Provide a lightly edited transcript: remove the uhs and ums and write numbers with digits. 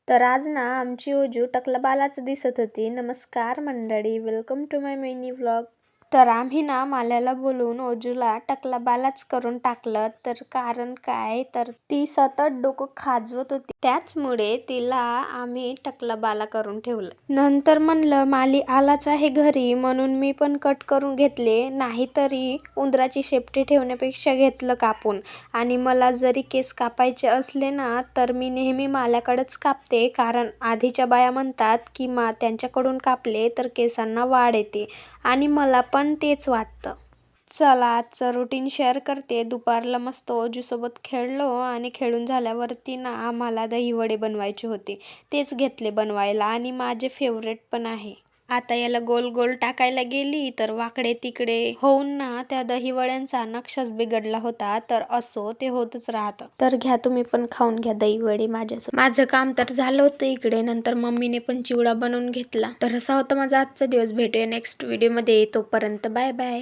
तर आज ना आमची ओजू टकलाबालाच दिसत होती. नमस्कार मंडळी, welcome to my mini vlog. तर आम्ही ना माल्याला बोलून ओजूला टकलाबालाच करून टाकलं. तर कारण काय, तर ती सतत डोकं खाजवत होती, त्याचमुळे तिला आम्ही टकलाबाला करून ठेवलं. नंतर म्हणलं माली आलाच आहे घरी म्हणून मी पण कट करून घेतले, नाहीतरी उंदराची शेपटी ठेवण्यापेक्षा घेतलं कापून. आणि मला जरी केस कापायचे असले ना तर मी नेहमी माल्याकडेच कापते, कारण आधीच्या बाया म्हणतात की त्यांच्याकडून कापले तर केसांना वाढ येते आणि मला पण तेच वाटतं. चला आजचं रुटीन शेअर करते. दुपारला मस्त ओजूसोबत खेळलो आणि खेळून झाल्यावरती ना आम्हाला दहीवडे बनवायचे होते. तेच घेतले बनवायला आणि माझे फेवरेट पण आहे. आता याला गोल गोल टाकायला गेली तर वाकडे तिकडे होऊन ना त्या दहीवड्यांचा नक्षाच बिघडला होता. तर असो, ते होतच राहतं. तर घ्या तुम्ही पण खाऊन घ्या दहीवडे माझ्यासोबत. माझं काम तर झालं होतं इकडे. नंतर मम्मीने पण चिवडा बनवून घेतला. तर असा होता माझा आजचा दिवस. भेटूया नेक्स्ट व्हिडिओ मध्ये. तोपर्यंत बाय बाय.